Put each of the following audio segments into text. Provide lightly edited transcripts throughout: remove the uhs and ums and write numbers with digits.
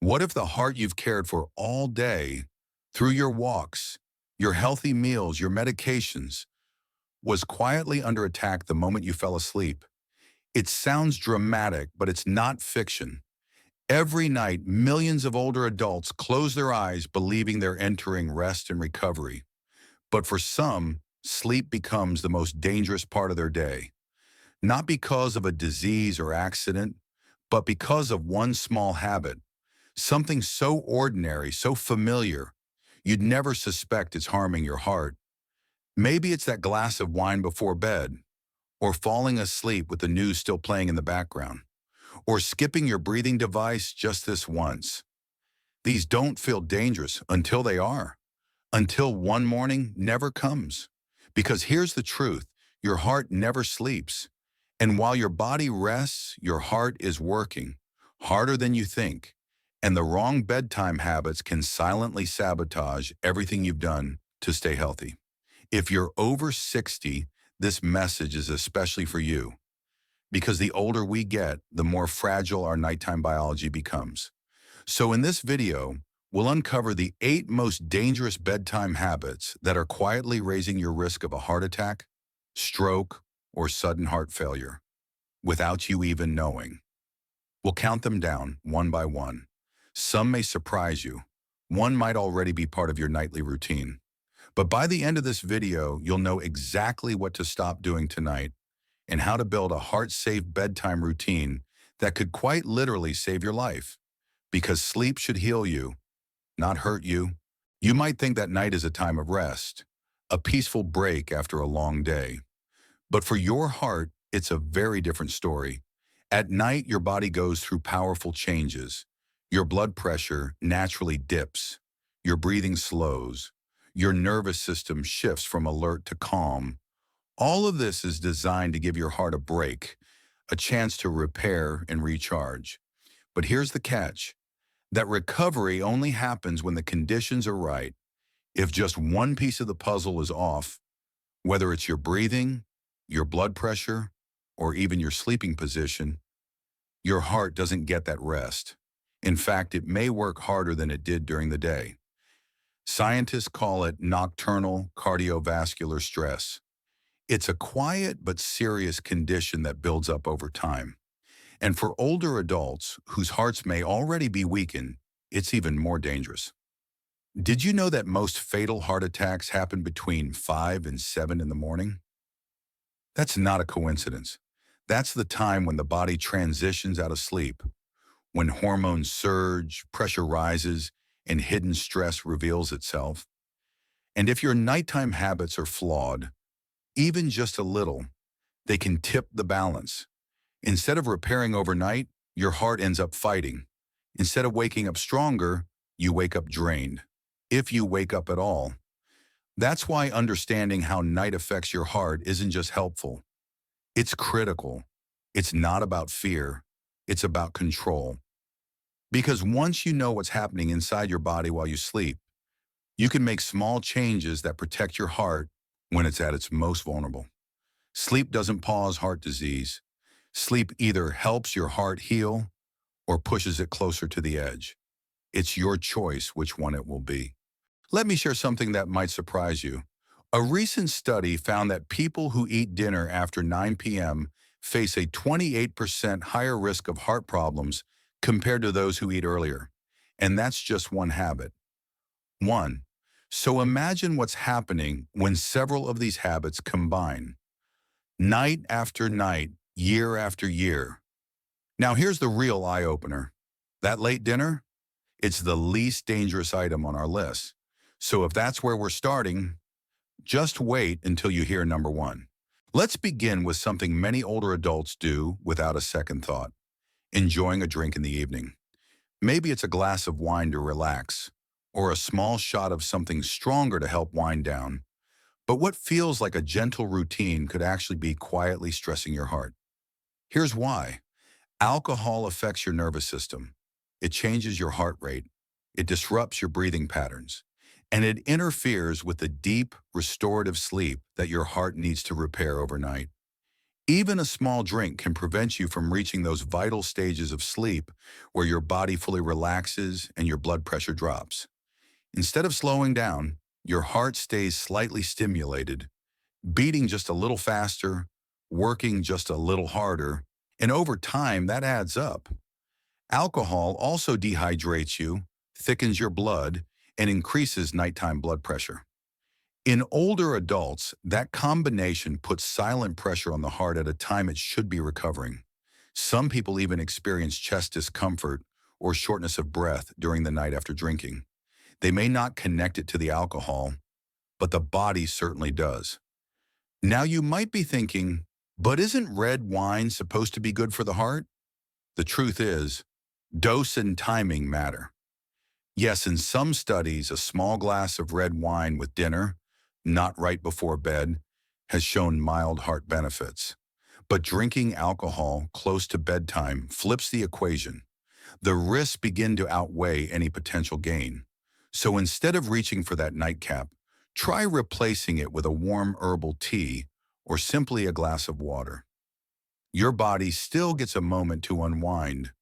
What if the heart you've cared for all day, through your walks, your healthy meals, your medications, was quietly under attack the moment you fell asleep? It sounds dramatic, but it's not fiction. Every night, millions of older adults close their eyes believing they're entering rest and recovery. But for some, sleep becomes the most dangerous part of their day. Not because of a disease or accident, but because of one small habit. Something so ordinary, so familiar, you'd never suspect it's harming your heart. Maybe it's that glass of wine before bed, or falling asleep with the news still playing in the background, or skipping your breathing device just this once. These don't feel dangerous until they are, until one morning never comes. Because here's the truth, your heart never sleeps. And while your body rests, your heart is working harder than you think. And the wrong bedtime habits can silently sabotage everything you've done to stay healthy. If you're over 60, this message is especially for you. Because the older we get, the more fragile our nighttime biology becomes. So in this video, we'll uncover the 8 most dangerous bedtime habits that are quietly raising your risk of a heart attack, stroke, or sudden heart failure, without you even knowing. We'll count them down one by one. Some may surprise you. One might already be part of your nightly routine. But by the end of this video, you'll know exactly what to stop doing tonight and how to build a heart-safe bedtime routine that could quite literally save your life. Because sleep should heal you, not hurt you. You might think that night is a time of rest, a peaceful break after a long day. But for your heart, it's a very different story. At night, your body goes through powerful changes. Your blood pressure naturally dips. Your breathing slows. Your nervous system shifts from alert to calm. All of this is designed to give your heart a break, a chance to repair and recharge. But here's the catch. That recovery only happens when the conditions are right. If just one piece of the puzzle is off, whether it's your breathing, your blood pressure, or even your sleeping position, your heart doesn't get that rest. In fact, it may work harder than it did during the day. Scientists call it nocturnal cardiovascular stress. It's a quiet but serious condition that builds up over time. And for older adults whose hearts may already be weakened, it's even more dangerous. Did you know that most fatal heart attacks happen between 5 and 7 in the morning? That's not a coincidence. That's the time when the body transitions out of sleep, when hormones surge, pressure rises, and hidden stress reveals itself. And if your nighttime habits are flawed, even just a little, they can tip the balance. Instead of repairing overnight, your heart ends up fighting. Instead of waking up stronger, you wake up drained. If you wake up at all. That's why understanding how night affects your heart isn't just helpful. It's critical. It's not about fear. It's about control. Because once you know what's happening inside your body while you sleep, you can make small changes that protect your heart when it's at its most vulnerable. Sleep doesn't pause heart disease. Sleep either helps your heart heal or pushes it closer to the edge. It's your choice which one it will be. Let me share something that might surprise you. A recent study found that people who eat dinner after 9 p.m. face a 28% higher risk of heart problems compared to those who eat earlier. And that's just one habit. One. So imagine what's happening when several of these habits combine. Night after night, year after year. Now here's the real eye-opener. That late dinner? It's the least dangerous item on our list. So if that's where we're starting, just wait until you hear number 1. Let's begin with something many older adults do without a second thought. Enjoying a drink in the evening. Maybe it's a glass of wine to relax, or a small shot of something stronger to help wind down. But what feels like a gentle routine could actually be quietly stressing your heart. Here's why. Alcohol affects your nervous system. It changes your heart rate. It disrupts your breathing patterns. And it interferes with the deep, restorative sleep that your heart needs to repair overnight. Even a small drink can prevent you from reaching those vital stages of sleep where your body fully relaxes and your blood pressure drops. Instead of slowing down, your heart stays slightly stimulated, beating just a little faster, working just a little harder, and over time that adds up. Alcohol also dehydrates you, thickens your blood, and increases nighttime blood pressure. In older adults, that combination puts silent pressure on the heart at a time it should be recovering. Some people even experience chest discomfort or shortness of breath during the night after drinking. They may not connect it to the alcohol, but the body certainly does. Now you might be thinking, but isn't red wine supposed to be good for the heart? The truth is, dose and timing matter. Yes, in some studies, a small glass of red wine with dinner, not right before bed, has shown mild heart benefits. But drinking alcohol close to bedtime flips the equation. The risks begin to outweigh any potential gain. So instead of reaching for that nightcap, try replacing it with a warm herbal tea or simply a glass of water. Your body still gets a moment to unwind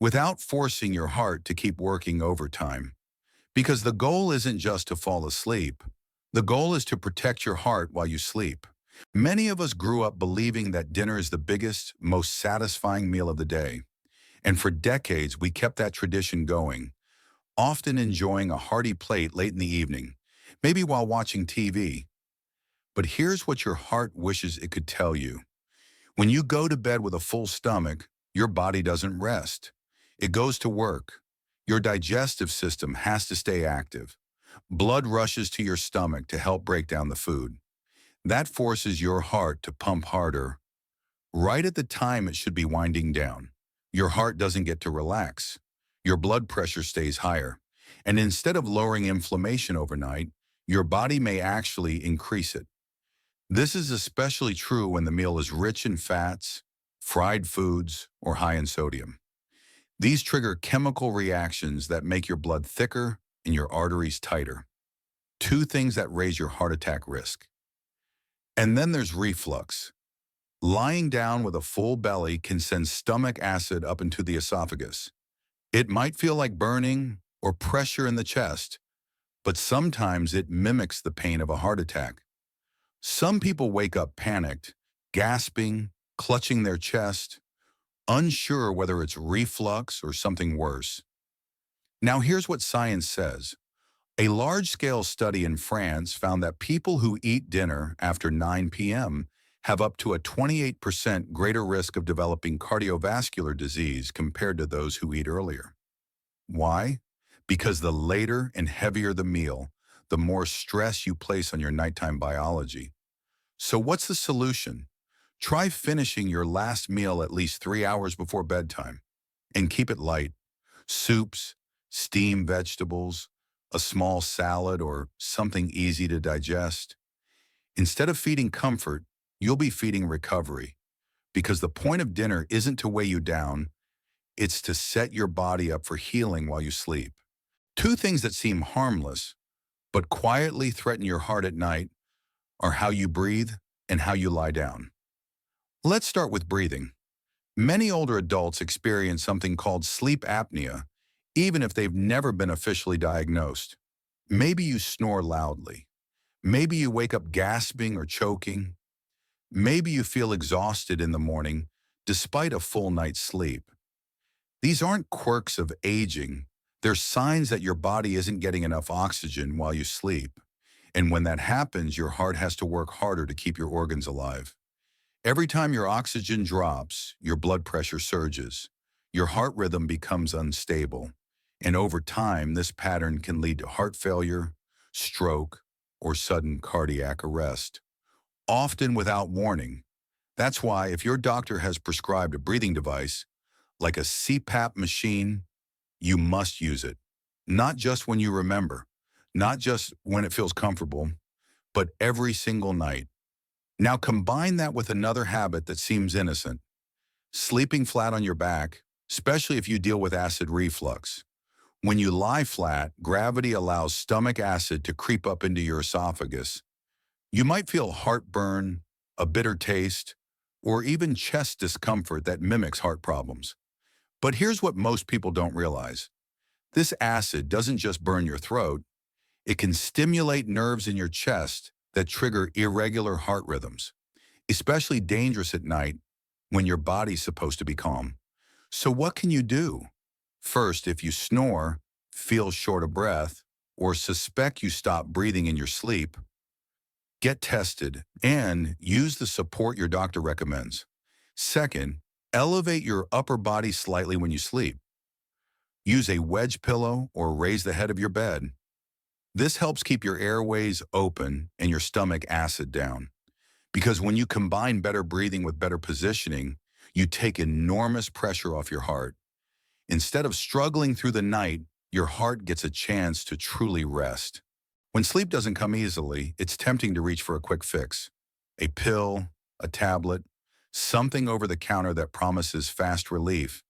without forcing your heart to keep working overtime. Because the goal isn't just to fall asleep. The goal is to protect your heart while you sleep. Many of us grew up believing that dinner is the biggest, most satisfying meal of the day. And for decades, we kept that tradition going, often enjoying a hearty plate late in the evening, maybe while watching TV. But here's what your heart wishes it could tell you. When you go to bed with a full stomach, your body doesn't rest. It goes to work. Your digestive system has to stay active. Blood rushes to your stomach to help break down the food. That forces your heart to pump harder. Right at the time it should be winding down, your heart doesn't get to relax. Your blood pressure stays higher. And instead of lowering inflammation overnight, your body may actually increase it. This is especially true when the meal is rich in fats, fried foods, or high in sodium. These trigger chemical reactions that make your blood thicker and your arteries tighter. Two things that raise your heart attack risk. And then there's reflux. Lying down with a full belly can send stomach acid up into the esophagus. It might feel like burning or pressure in the chest, but sometimes it mimics the pain of a heart attack. Some people wake up panicked, gasping, clutching their chest, unsure whether it's reflux or something worse. Now here's what science says. A large-scale study in France found that people who eat dinner after 9 p.m. have up to a 28% greater risk of developing cardiovascular disease compared to those who eat earlier. Why? Because the later and heavier the meal, the more stress you place on your nighttime biology. So what's the solution? Try finishing your last meal at least 3 hours before bedtime. And keep it light. Soups, steamed vegetables, a small salad, or something easy to digest. Instead of feeding comfort, you'll be feeding recovery. Because the point of dinner isn't to weigh you down, it's to set your body up for healing while you sleep. Two things that seem harmless, but quietly threaten your heart at night, are how you breathe and how you lie down. Let's start with breathing. Many older adults experience something called sleep apnea, even if they've never been officially diagnosed. Maybe you snore loudly. Maybe you wake up gasping or choking. Maybe you feel exhausted in the morning despite a full night's sleep. These aren't quirks of aging. They're signs that your body isn't getting enough oxygen while you sleep. And when that happens, your heart has to work harder to keep your organs alive. Every time your oxygen drops, your blood pressure surges. Your heart rhythm becomes unstable. And over time, this pattern can lead to heart failure, stroke, or sudden cardiac arrest, often without warning. That's why if your doctor has prescribed a breathing device, like a CPAP machine, you must use it. Not just when you remember, not just when it feels comfortable, but every single night. Now combine that with another habit that seems innocent, sleeping flat on your back, especially if you deal with acid reflux. When you lie flat, gravity allows stomach acid to creep up into your esophagus. You might feel heartburn, a bitter taste, or even chest discomfort that mimics heart problems. But here's what most people don't realize. This acid doesn't just burn your throat, it can stimulate nerves in your chest that trigger irregular heart rhythms, especially dangerous at night when your body's supposed to be calm. So what can you do? First, if you snore, feel short of breath, or suspect you stop breathing in your sleep, get tested and use the support your doctor recommends. Second, elevate your upper body slightly when you sleep. Use a wedge pillow or raise the head of your bed. This helps keep your airways open and your stomach acid down. Because when you combine better breathing with better positioning, you take enormous pressure off your heart. Instead of struggling through the night, your heart gets a chance to truly rest. When sleep doesn't come easily, it's tempting to reach for a quick fix. A pill, a tablet, something over the counter that promises fast relief.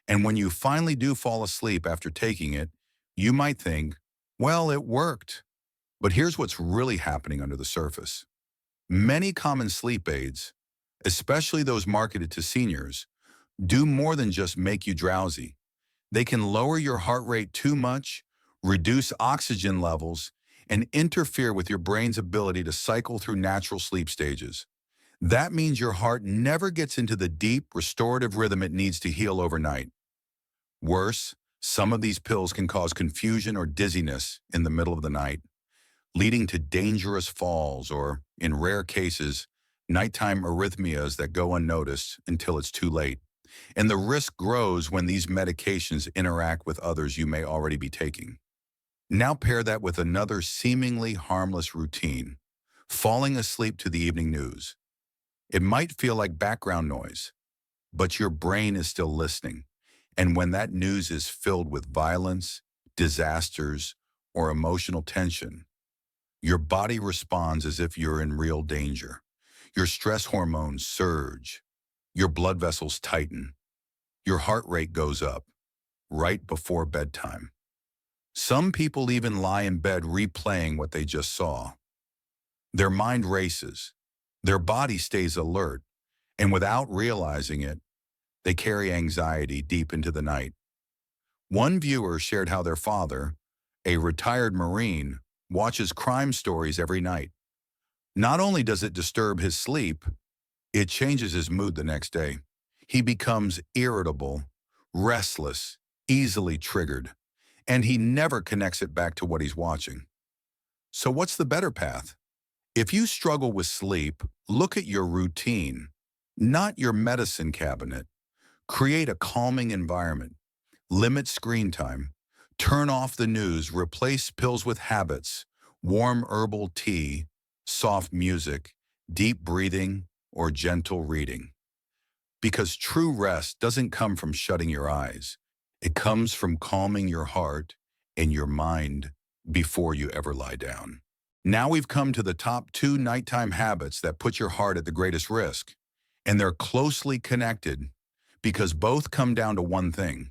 And when you finally do fall asleep after taking it, you might think, well, it worked. But here's what's really happening under the surface. Many common sleep aids, especially those marketed to seniors, do more than just make you drowsy. They can lower your heart rate too much, reduce oxygen levels, and interfere with your brain's ability to cycle through natural sleep stages. That means your heart never gets into the deep, restorative rhythm it needs to heal overnight. Worse, some of these pills can cause confusion or dizziness in the middle of the night, leading to dangerous falls or, in rare cases, nighttime arrhythmias that go unnoticed until it's too late. And the risk grows when these medications interact with others you may already be taking. Now pair that with another seemingly harmless routine, falling asleep to the evening news. It might feel like background noise, but your brain is still listening. And when that news is filled with violence, disasters, or emotional tension, your body responds as if you're in real danger. Your stress hormones surge, your blood vessels tighten, your heart rate goes up right before bedtime. Some people even lie in bed replaying what they just saw. Their mind races, their body stays alert, and without realizing it, they carry anxiety deep into the night. One viewer shared how their father, a retired Marine, watches crime stories every night. Not only does it disturb his sleep, it changes his mood the next day. He becomes irritable, restless, easily triggered, and he never connects it back to what he's watching. So what's the better path? If you struggle with sleep, look at your routine, not your medicine cabinet. Create a calming environment. Limit screen time. Turn off the news. Replace pills with habits. Warm herbal tea, soft music, deep breathing, or gentle reading. Because true rest doesn't come from shutting your eyes. It comes from calming your heart and your mind before you ever lie down. Now we've come to the top 2 nighttime habits that put your heart at the greatest risk. And they're closely connected because both come down to one thing: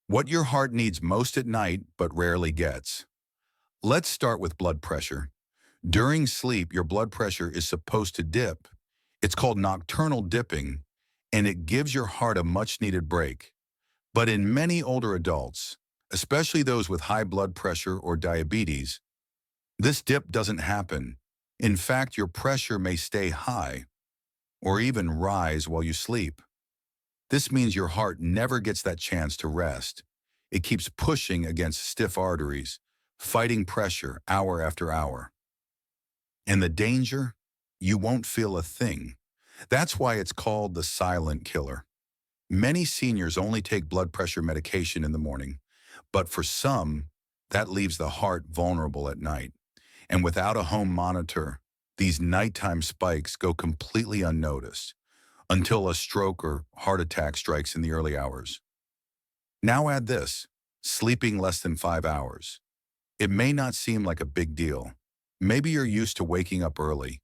what your heart needs most at night but rarely gets. Let's start with blood pressure. During sleep, your blood pressure is supposed to dip. It's called nocturnal dipping, and it gives your heart a much-needed break. But in many older adults, especially those with high blood pressure or diabetes, this dip doesn't happen. In fact, your pressure may stay high or even rise while you sleep. This means your heart never gets that chance to rest. It keeps pushing against stiff arteries, fighting pressure hour after hour. And the danger? You won't feel a thing. That's why it's called the silent killer. Many seniors only take blood pressure medication in the morning, but for some, that leaves the heart vulnerable at night. And without a home monitor, these nighttime spikes go completely unnoticed until a stroke or heart attack strikes in the early hours. Now add this: sleeping less than 5 hours. It may not seem like a big deal. Maybe you're used to waking up early.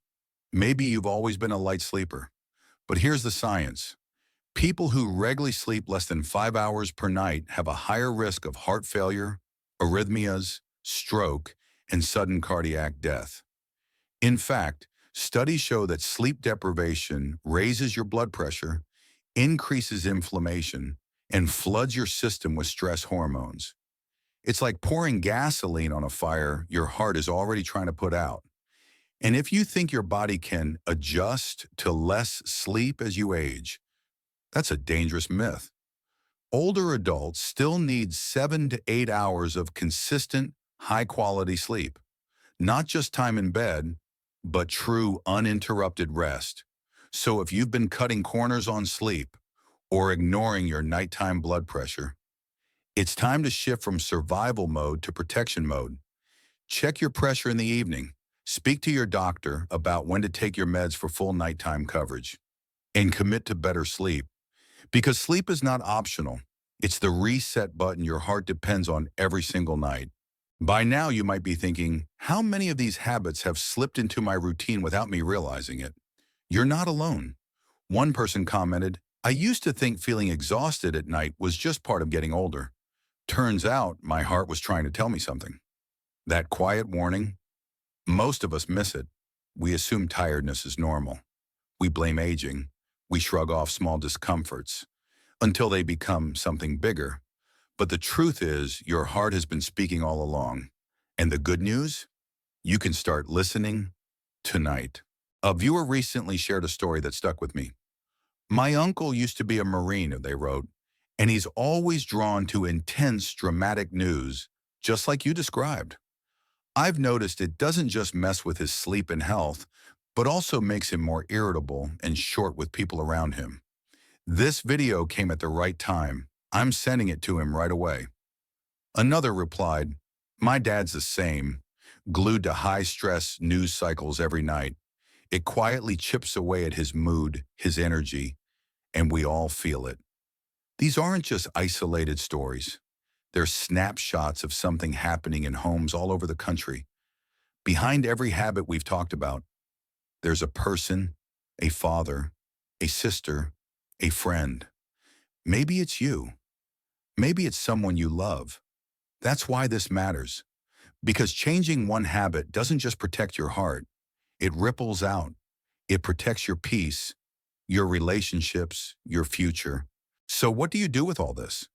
Maybe you've always been a light sleeper. But here's the science. People who regularly sleep less than 5 hours per night have a higher risk of heart failure, arrhythmias, stroke, and sudden cardiac death. In fact, Studies show that sleep deprivation raises your blood pressure, increases inflammation, and floods your system with stress hormones. It's like pouring gasoline on a fire your heart is already trying to put out. And if you think your body can adjust to less sleep as you age, that's a dangerous myth. Older adults still need 7 to 8 hours of consistent, high-quality sleep. Not just time in bed, but true uninterrupted rest. So if you've been cutting corners on sleep or ignoring your nighttime blood pressure, it's time to shift from survival mode to protection mode. Check your pressure in the evening. Speak to your doctor about when to take your meds for full nighttime coverage. And commit to better sleep. Because sleep is not optional. It's the reset button your heart depends on every single night. By now, you might be thinking, how many of these habits have slipped into my routine without me realizing it? You're not alone. One person commented, I used to think feeling exhausted at night was just part of getting older. Turns out my heart was trying to tell me something. That quiet warning, most of us miss it. We assume tiredness is normal. We blame aging. We shrug off small discomforts until they become something bigger. But the truth is, your heart has been speaking all along. And the good news? You can start listening tonight. A viewer recently shared a story that stuck with me. My uncle used to be a Marine, they wrote, and he's always drawn to intense, dramatic news, just like you described. I've noticed it doesn't just mess with his sleep and health, but also makes him more irritable and short with people around him. This video came at the right time. I'm sending it to him right away. Another replied, my dad's the same, glued to high-stress news cycles every night. It quietly chips away at his mood, his energy, and we all feel it. These aren't just isolated stories. They're snapshots of something happening in homes all over the country. Behind every habit we've talked about, there's a person, a father, a sister, a friend. Maybe it's you. Maybe it's someone you love. That's why this matters. Because changing one habit doesn't just protect your heart. It ripples out. It protects your peace, your relationships, your future. So what do you do with all this?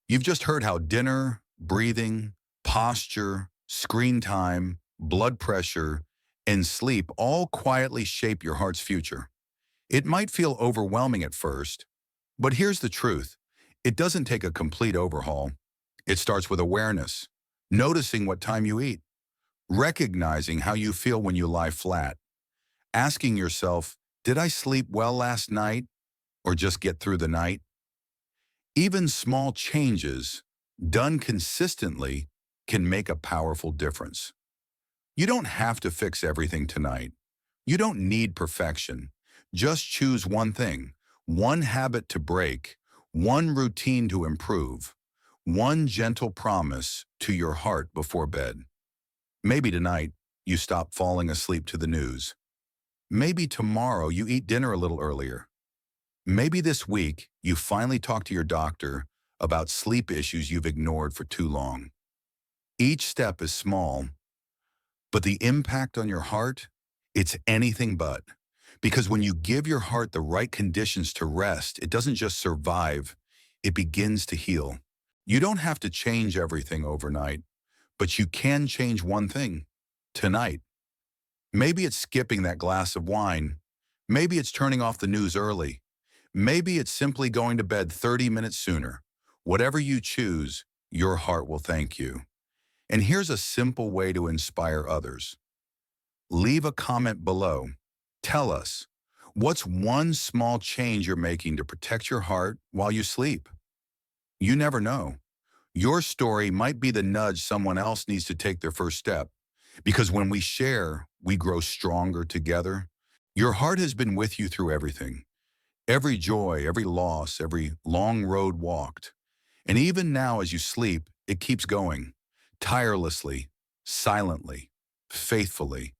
You've just heard how dinner, breathing, posture, screen time, blood pressure, and sleep all quietly shape your heart's future. It might feel overwhelming at first, but here's the truth. It doesn't take a complete overhaul. It starts with awareness, noticing what time you eat, recognizing how you feel when you lie flat, asking yourself, did I sleep well last night or just get through the night? Even small changes, done consistently, can make a powerful difference. You don't have to fix everything tonight. You don't need perfection. Just choose one thing, one habit to break, one routine to improve, one gentle promise to your heart before bed. Maybe tonight you stop falling asleep to the news. Maybe tomorrow you eat dinner a little earlier. Maybe this week you finally talk to your doctor about sleep issues you've ignored for too long. Each step is small, but the impact on your heart, it's anything but. Because when you give your heart the right conditions to rest, it doesn't just survive, it begins to heal. You don't have to change everything overnight, but you can change one thing, tonight. Maybe it's skipping that glass of wine. Maybe it's turning off the news early. Maybe it's simply going to bed 30 minutes sooner. Whatever you choose, your heart will thank you. And here's a simple way to inspire others. Leave a comment below. Tell us, what's one small change you're making to protect your heart while you sleep? You never know. Your story might be the nudge someone else needs to take their first step. Because when we share, we grow stronger together. Your heart has been with you through everything. Every joy, every loss, every long road walked. And even now as you sleep, it keeps going, tirelessly, silently, faithfully.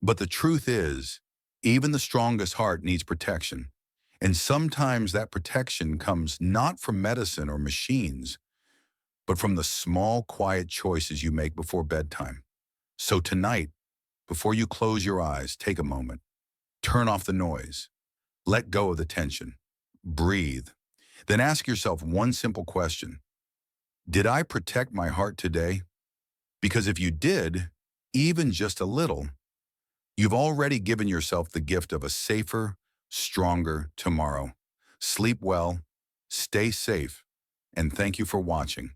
But the truth is, even the strongest heart needs protection. And sometimes that protection comes not from medicine or machines, but from the small, quiet choices you make before bedtime. So tonight, Before you close your eyes, take a moment. Turn off the noise. Let go of the tension. Breathe. Then ask yourself one simple question. Did I protect my heart today? Because if you did, even just a little, you've already given yourself the gift of a safer, stronger tomorrow. Sleep well, stay safe, and thank you for watching.